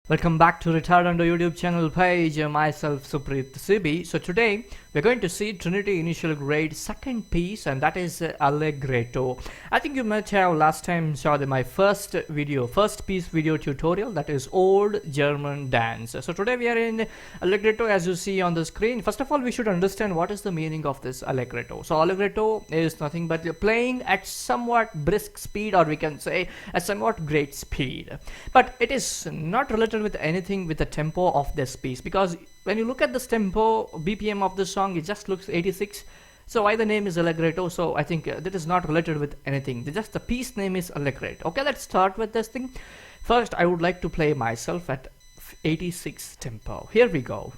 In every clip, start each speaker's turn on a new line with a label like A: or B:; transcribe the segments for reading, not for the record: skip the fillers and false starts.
A: Welcome back to RiTdoh on the YouTube channel page. Myself Supreet CB. So today we're going to see Trinity initial grade second piece, and that is Allegretto. I think you might have last time saw my first piece video tutorial, that is old German dance. So today we are in Allegretto as you see on the screen. First of all, we should understand what is the meaning of this Allegretto. So Allegretto is nothing but playing at somewhat brisk speed, or we can say at somewhat great speed, but it is not related with anything with the tempo of this piece, because when you look at this tempo BPM of the song, it just looks 86. So why the name is Allegretto? So I think that is not related with anything. Just the piece name is Allegretto. Okay, let's start with this thing. First, I would like to play myself at 86 tempo. Here we go.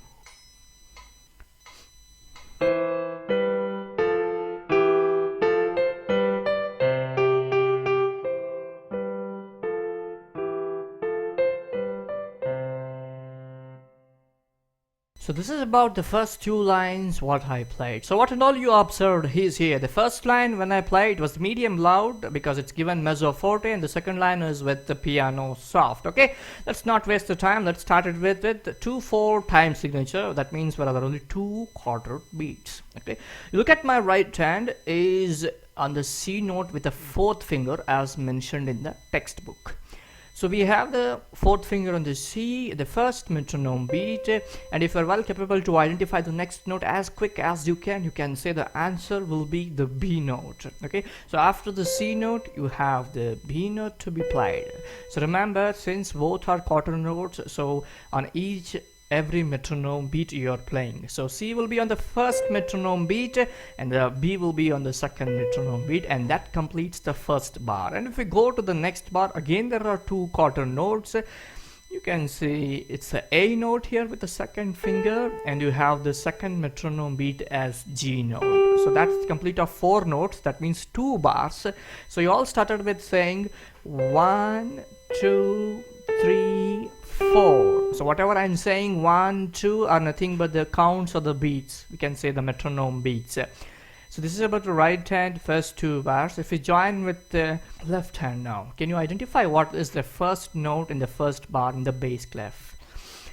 A: So this is about the first two lines what I played. So what and all you observed is here. The first line when I played it was medium loud because it's given mezzo forte, and the second line is with the piano soft. Okay, let's not waste the time. Let's start it with 2/4 time signature. That means there are only 2 quarter beats. Okay, you look at my right hand is on the C note with the 4th finger as mentioned in the textbook. So we have the 4th finger on the C, the first metronome beat, and if you're well capable to identify the next note as quick as you can say the answer will be the B note. Okay, so after the C note you have the B note to be played. So remember, since both are quarter notes, so on every metronome beat you are playing. So C will be on the first metronome beat and the B will be on the second metronome beat, and that completes the first bar. And if we go to the next bar, again there are 2 quarter notes. You can see it's the A note here with the second finger, and you have the second metronome beat as G note. So that's complete of 4 notes. That means 2 bars. So you all started with saying 1, 2, 3, 4. So whatever I'm saying 1, 2 are nothing but the counts or the beats. We can say the metronome beats. So this is about the right hand first 2 bars. If we join with the left hand now, can you identify what is the first note in the first bar in the bass clef?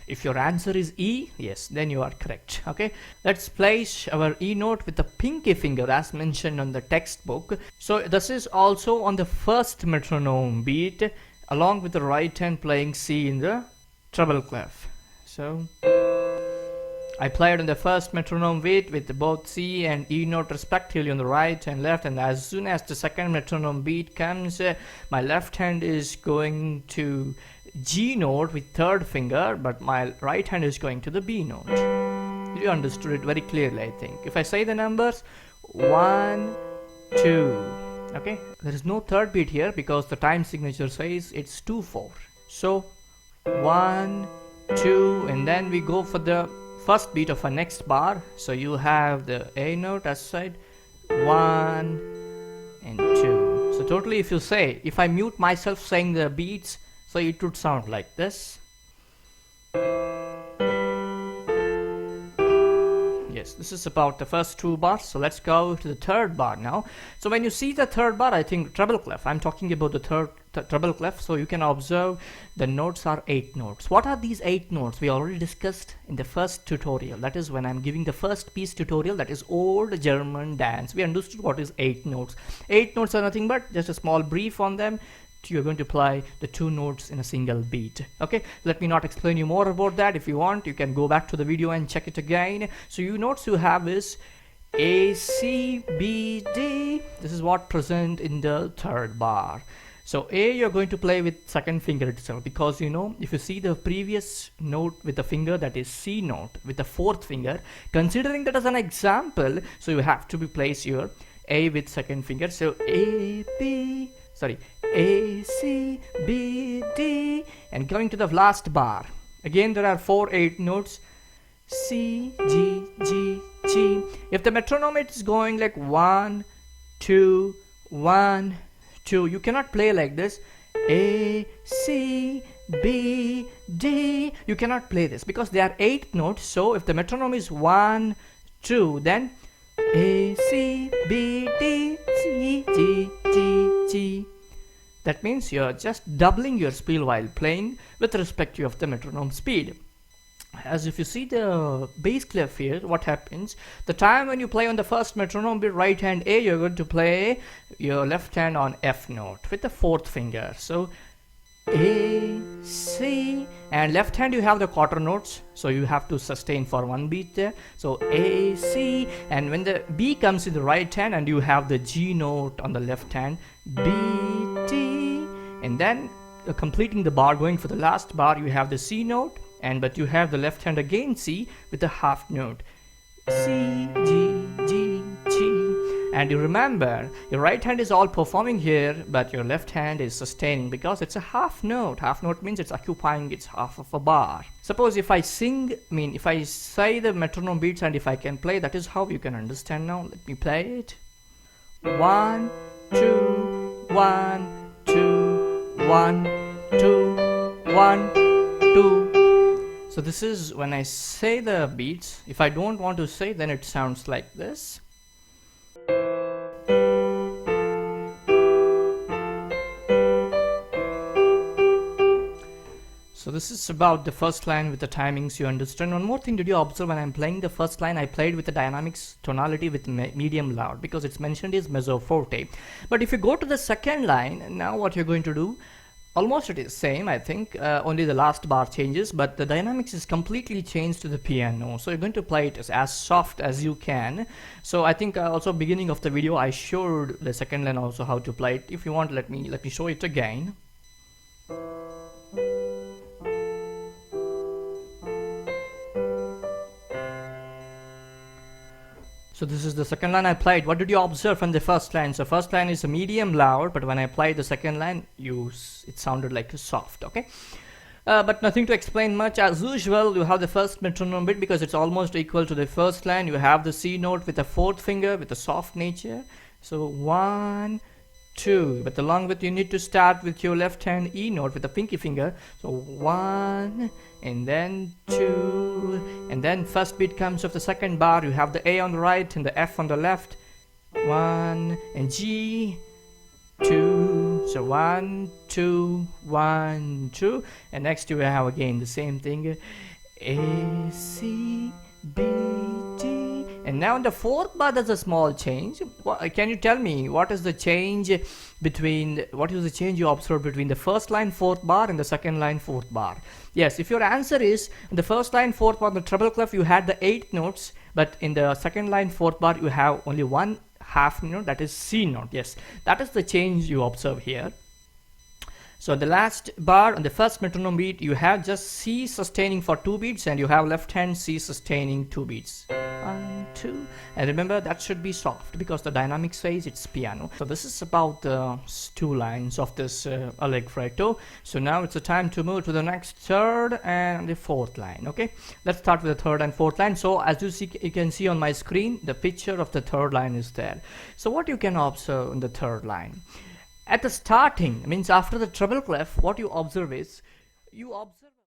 A: If your answer is E, yes, then you are correct. Okay, let's place our E note with the pinky finger as mentioned on the textbook. So this is also on the first metronome beat, along with the right hand playing C in the treble clef. So I played on the first metronome beat with both C and E note respectively on the right and left, and as soon as the second metronome beat comes, my left hand is going to G note with 3rd finger, but my right hand is going to the B note. You understood it very clearly, I think. If I say the numbers 1, 2, okay, there is no 3rd beat here because the time signature says it's 2/4. So 1, 2, and then we go for the first beat of our next bar. So you have the A note as side 1 and 2. So totally, if you say, if I mute myself saying the beats, so it would sound like this. Yes, this is about the first 2 bars. So let's go to the 3rd bar now. So when you see the 3rd bar, I think treble clef, I'm talking about the treble clef. So you can observe the notes are 8 notes. What are these 8 notes? We already discussed in the first tutorial. That is when I'm giving the first piece tutorial, that is old German dance. We understood what is 8 notes. 8 notes are nothing but just a small brief on them. You're going to play the 2 notes in a single beat. Okay, let me not explain you more about that. If you want, you can go back to the video and check it again. So you notes you have is A, C, B, D. This is what present in the 3rd bar. So A you're going to play with 2nd finger itself, because you know, if you see the previous note with the finger, that is C note with the 4th finger, considering that as an example, so you have to be place your A with 2nd finger. So A, C, B, D, and going to the last bar. Again there are 8 notes, C, G, G, G. If the metronome is going like 1, 2, 1, 2, you cannot play like this. A, C, B, D. You cannot play this because there are 8 notes. So if the metronome is 1, 2, then A, C, B, D, C, G, G, G. That means you're just doubling your speed while playing with respect to the metronome speed. As if you see the bass clef here, what happens, the time when you play on the first metronome beat right hand A, you're going to play your left hand on F note with the fourth finger. So A, C, and left hand you have the quarter notes, so you have to sustain for one beat there. So A, C, and when the B comes in the right hand and you have the G note on the left hand, B, D, and then completing the bar, going for the last bar, you have the C note, but you have the left hand again C with a half note, C, G, G, G. And you remember, your right hand is all performing here, but your left hand is sustaining because it's a half note. Half note means it's occupying its half of a bar. Suppose if I sing, if I say the metronome beats and if I can play, that is how you can understand now. Let me play it. 1, 2, 1, 2, 1, 2, 1, 2. So this is when I say the beats. If I don't want to say, then it sounds like this. So this is about the first line with the timings, you understand. One more thing, did you observe when I'm playing the first line, I played with the dynamics tonality with medium loud because it's mentioned is mezzo forte. But if you go to the second line, now what you're going to do, almost it is same, I think, only the last bar changes, but the dynamics is completely changed to the piano. So you're going to play it as soft as you can. So I think also beginning of the video I showed the second line also how to play it. If you want, let me show it again. So this is the second line I played. What did you observe from the first line? So first line is a medium loud, but when I played the second line, it sounded like a soft, okay? But nothing to explain much. As usual, you have the first metronome beat because it's almost equal to the first line. You have the C note with the fourth finger with a soft nature. So 1, 2, but along with you need to start with your left hand E note with the pinky finger. So 1 and then 2, and then first beat comes of the second bar. You have the A on the right and the F on the left. 1 and G, 2. So 1, 2, 1, 2, and next you have again the same thing. A, C, B, D, and now in the fourth bar there's a small change. Can you tell me what is the change you observed between the first line fourth bar and the second line fourth bar? Yes, if your answer is in the first line fourth bar, the treble clef you had the 8 notes, but in the second line fourth bar you have only one half note, that is C note. Yes, that is the change you observe here. So the last bar on the first metronome beat, you have just C sustaining for 2 beats and you have left hand C sustaining 2 beats. 1, 2, and remember that should be soft because the dynamic says it's piano. So this is about the 2 lines of this Allegretto. So now it's the time to move to the next third and the fourth line. Okay, let's start with the third and fourth line. So as you can see on my screen, the picture of the third line is there. So what you can observe in the third line, at the starting, means after the treble clef, what you observe is, you observe